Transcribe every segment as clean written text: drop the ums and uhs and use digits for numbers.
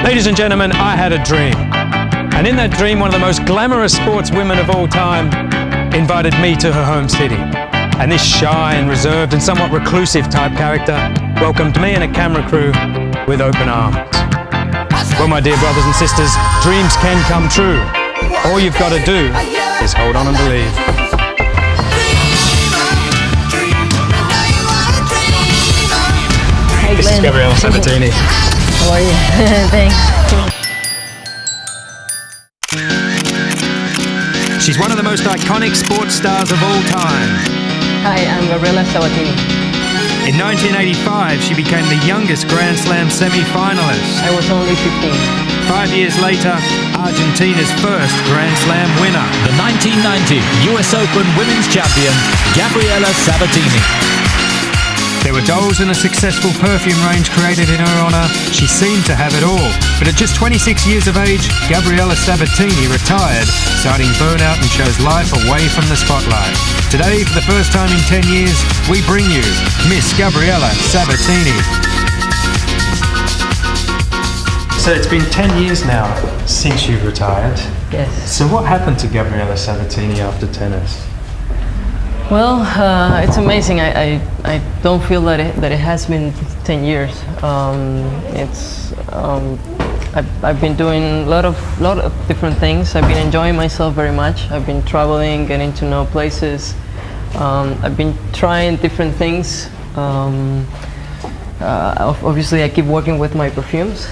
Ladies and gentlemen, I had a dream. And in that dream, one of the most glamorous sportswomen of all time invited me to her home city. And this shy and reserved and somewhat reclusive type character welcomed me and a camera crew with open arms. Well, my dear brothers and sisters, dreams can come true. All you've got to do is hold on and believe. Hey, this is Gabriela Sabatini. How are you? Thanks. She's one of the most iconic sports stars of all time. Hi, I'm Gabriela Sabatini. In 1985, she became the youngest Grand Slam semi-finalist. I was only 15. 5 years later, Argentina's first Grand Slam winner. The 1990 US Open Women's Champion, Gabriela Sabatini. There were dolls and a successful perfume range created in her honour. She seemed to have it all. But at just 26 years of age, Gabriela Sabatini retired, citing burnout, and chose life away from the spotlight. Today, for the first time in 10 years, we bring you Miss Gabriela Sabatini. So it's been 10 years now since you've retired. Yes. So what happened to Gabriela Sabatini after tennis? Well, it's amazing. I don't feel that it has been 10 years. I've been doing a lot of different things. I've been enjoying myself very much. I've been traveling, getting to know places. I've been trying different things. Obviously, I keep working with my perfumes.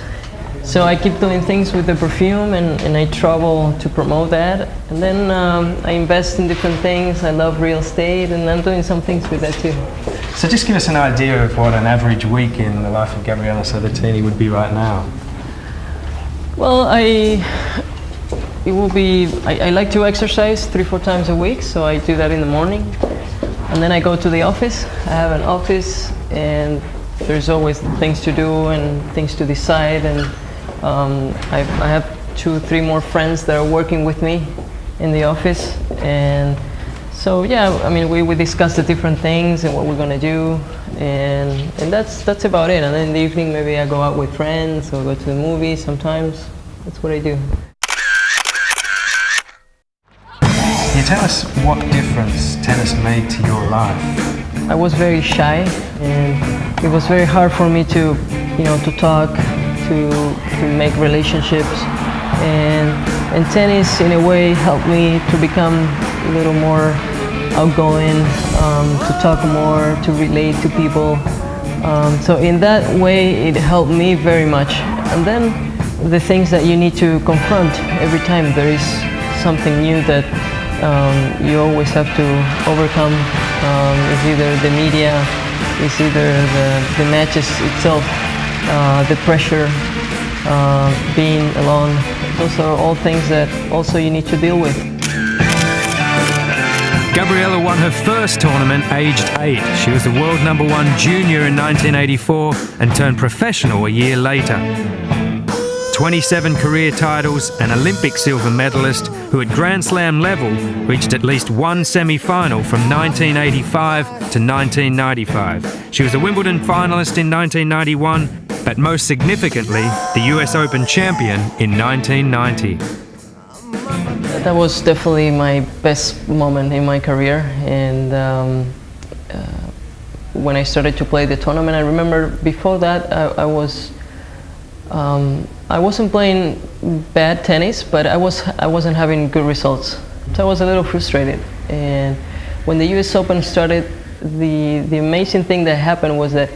So I keep doing things with the perfume, and I travel to promote that. And then I invest in different things. I love real estate, and I'm doing some things with that too. So just give us an idea of what an average week in the life of Gabriela Sabatini would be right now. Well, I like to exercise 3-4 times a week, so I do that in the morning. And then I go to the office. I have an office, and there's always things to do and things to decide. And I have 2-3 more friends that are working with me in the office. And so, yeah, I mean, we discuss the different things and what we're gonna do. And that's about it. And then in the evening, maybe I go out with friends or go to the movies sometimes. That's what I do. Can you tell us what difference tennis made to your life? I was very shy, and it was very hard for me to talk, to make relationships. And tennis, in a way, helped me to become a little more outgoing, to talk more, to relate to people. So in that way, it helped me very much. And then the things that you need to confront every time there is something new that you always have to overcome. It's either the media, it's either the matches itself, the pressure, being alone. Those are all things that also you need to deal with. Gabriela won her first tournament aged 8. She was the world #1 junior in 1984 and turned professional a year later. 27 career titles, an Olympic silver medalist who at Grand Slam level reached at least one semi-final from 1985 to 1995. She was a Wimbledon finalist in 1991, but most significantly, the US Open champion in 1990. That was definitely my best moment in my career. And when I started to play the tournament, I remember before that I wasn't playing bad tennis, but I wasn't having good results. So I was a little frustrated. And when the US Open started, the amazing thing that happened was that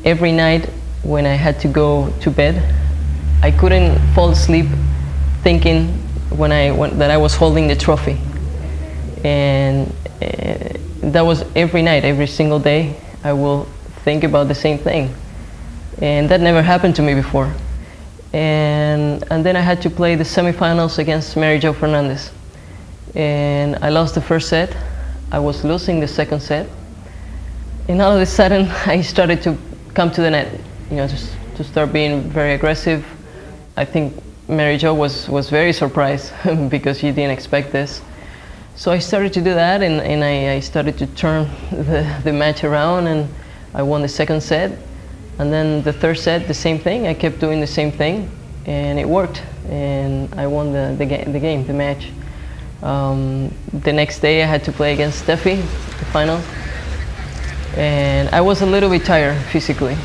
every night when I had to go to bed, I couldn't fall asleep thinking that I was holding the trophy. And that was every night, every single day, I will think about the same thing. And that never happened to me before. And then I had to play the semifinals against Mary Jo Fernandez. And I lost the first set. I was losing the second set. And all of a sudden, I started to come to the net, just to start being very aggressive. I think Mary Jo was very surprised because she didn't expect this. So I started to do that, and I started to turn the match around, and I won the second set. And then the third set, the same thing. I kept doing the same thing. and it worked, and I won the match. The next day I had to play against Steffi, the final, and I was a little bit tired physically.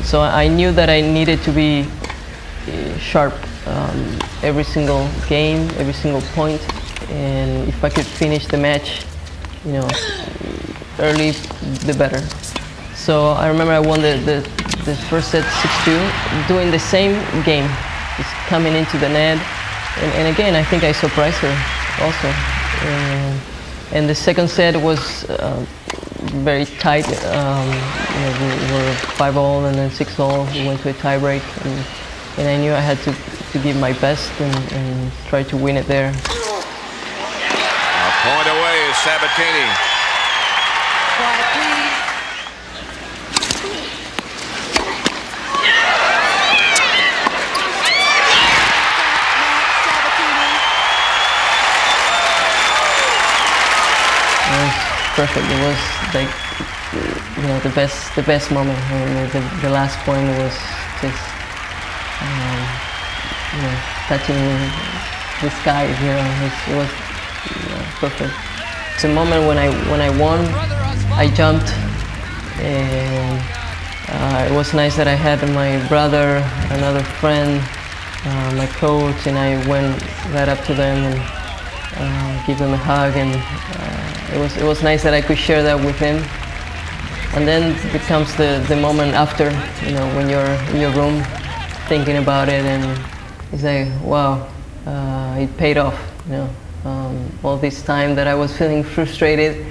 So I knew that I needed to be sharp every single game, every single point, and if I could finish the match, early, the better. So I remember I won the first set 6-2, doing the same game, just coming into the net, and again I think I surprised her also. And the second set was very tight. We were 5-all and then 6-all. We went to a tiebreak, and I knew I had to give my best and try to win it there. A point away is Sabatini. It was perfect. It was like the best moment. The last point was just touching the sky here. It was perfect. It's a moment when I won. I jumped, and it was nice that I had my brother, another friend, my coach, and I went right up to them and give them a hug, and it was nice that I could share that with him. And then it comes the moment after, when you're in your room thinking about it, and it's like, wow, it paid off. All this time that I was feeling frustrated,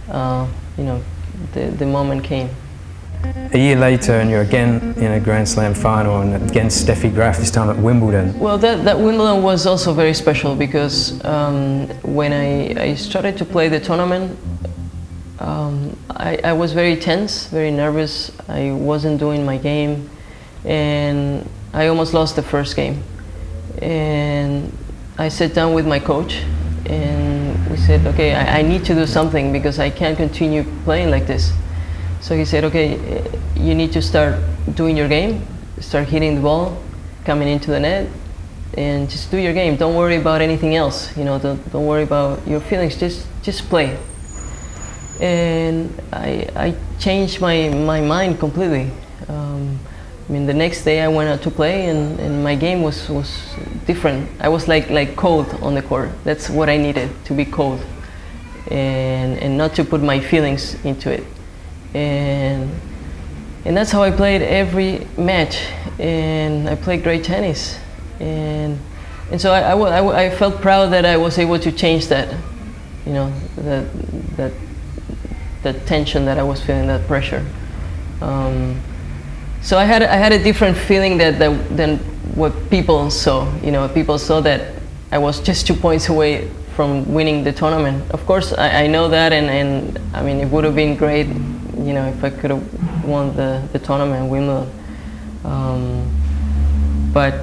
the moment came. A year later, and you're again in a Grand Slam final, and against Steffi Graf, this time at Wimbledon. Well, that Wimbledon was also very special because when I started to play the tournament, I was very tense, very nervous. I wasn't doing my game, and I almost lost the first game. And I sat down with my coach, and we said, okay, I need to do something because I can't continue playing like this. So he said, okay, you need to start doing your game, start hitting the ball, coming into the net, and just do your game. Don't worry about anything else. Don't worry about your feelings. Just play. And I changed my mind completely. The next day I went out to play, and my game was different. I was like cold on the court. That's what I needed, to be cold, and not to put my feelings into it. And that's how I played every match, and I played great tennis, and so I felt proud that I was able to change that, that tension that I was feeling, that pressure. So I had a different feeling than what people saw. People saw that I was just 2 points away from winning the tournament. Of course, I know that, and it would have been great, if I could have won the tournament, Wimbledon. But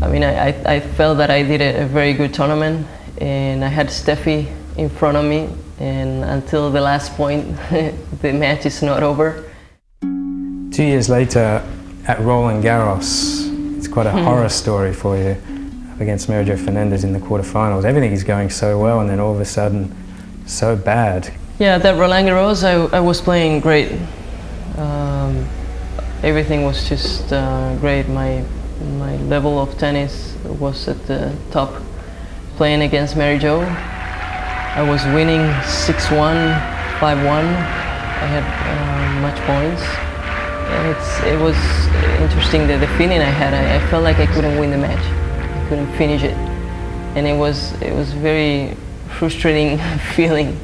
I felt that I did a very good tournament, and I had Steffi in front of me, and until the last point, the match is not over. 2 years later, at Roland Garros, it's quite a horror story for you, up against Mary Jo Fernandez in the quarterfinals. Everything is going so well, and then all of a sudden, so bad. Yeah, that Roland Garros, I was playing great. Everything was just great. My level of tennis was at the top. Playing against Mary Jo, I was winning 6-1, 5-1. I had much points. And it was interesting, the feeling I had. I felt like I couldn't win the match. I couldn't finish it. And it was very frustrating feeling.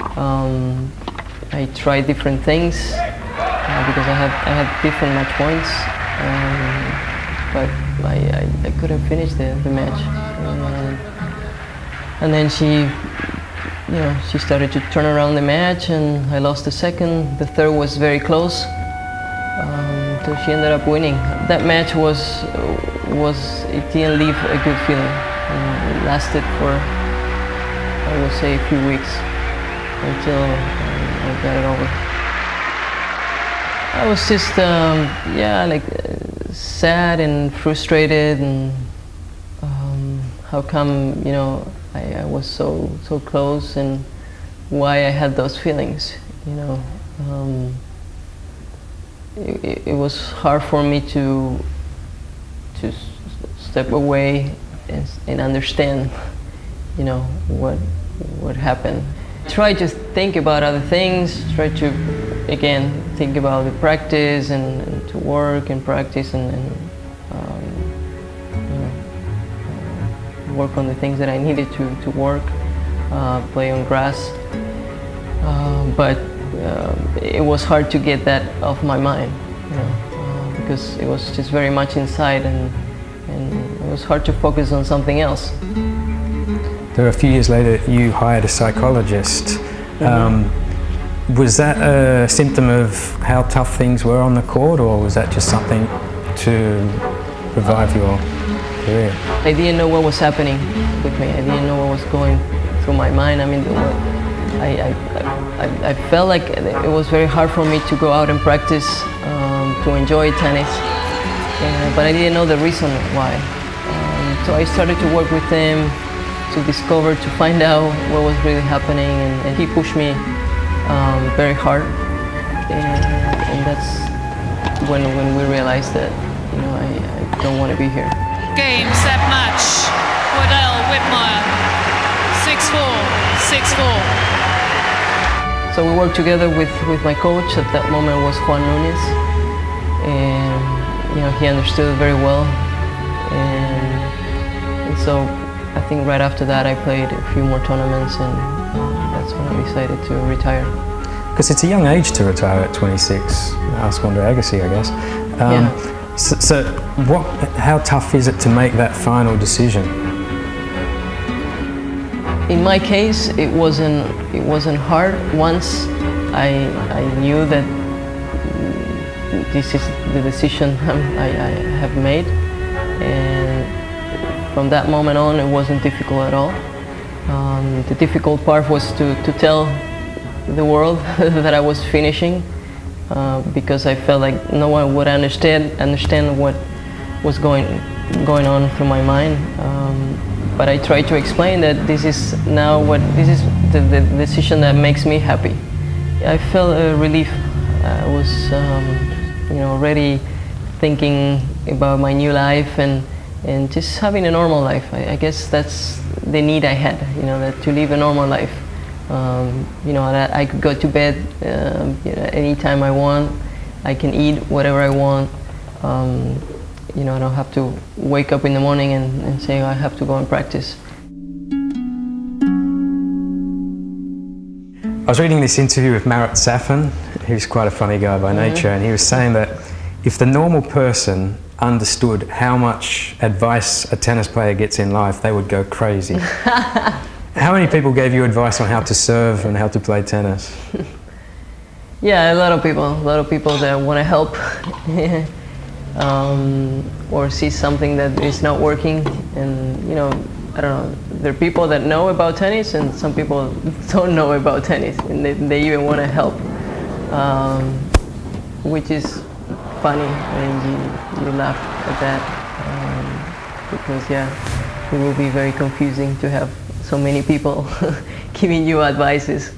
I tried different things because I had different match points, but I couldn't finish the match. And then she started to turn around the match, and I lost the second. The third was very close, so she ended up winning. That match it didn't leave a good feeling. It lasted for, I would say, a few weeks until I got it over. I was just sad and frustrated, and how come, you know, I was so close, and why I had those feelings, you know. It was hard for me to step away and understand, you know, what happened. Try to think about other things, try to, again, think about the practice and to work and practice and you know, work on the things that I needed to work, play on grass. But it was hard to get that off my mind, you know, because it was just very much inside, and it was hard to focus on something else. There, a few years later, you hired a psychologist. Was that a symptom of how tough things were on the court, or was that just something to revive your career? I didn't know what was happening with me. I didn't know what was going through my mind. I mean, I felt like it was very hard for me to go out and practice, to enjoy tennis, but I didn't know the reason why. So I started to work with him to discover, to find out what was really happening, and he pushed me very hard, and that's when we realized that, you know, I don't want to be here. Game, set, match. Waddell, Whitmire, 6-4, 6-4. So we worked together with my coach. At that moment was Juan Núñez, and you know, he understood very well, and so I think right after that I played a few more tournaments, and that's when I decided to retire. Because it's a young age to retire at 26. Ask Andre Agassi, I guess. Yeah. So how tough is it to make that final decision? In my case, it wasn't hard. Once I knew that this is the decision I have made, and from that moment on, it wasn't difficult at all. The difficult part was to tell the world that I was finishing, because I felt like no one would understand what was going on through my mind. But I tried to explain that this is the decision that makes me happy. I felt a relief. I was, you know, already thinking about my new life and just having a normal life. I guess that's the need I had, you know, that to live a normal life. You know, that I could go to bed you know, anytime I want. I can eat whatever I want. You know, I don't have to wake up in the morning and say, oh, I have to go and practice. I was reading this interview with Marat Safin, who's quite a funny guy by nature, and he was saying that if the normal person understood how much advice a tennis player gets in life, they would go crazy. How many people gave you advice on how to serve and how to play tennis? Yeah, a lot of people that want to help. Or see something that is not working, and you know, I don't know, there are people that know about tennis and some people don't know about tennis, and they even want to help, which is funny, and you laugh at that, because yeah, it will be very confusing to have so many people giving you advices.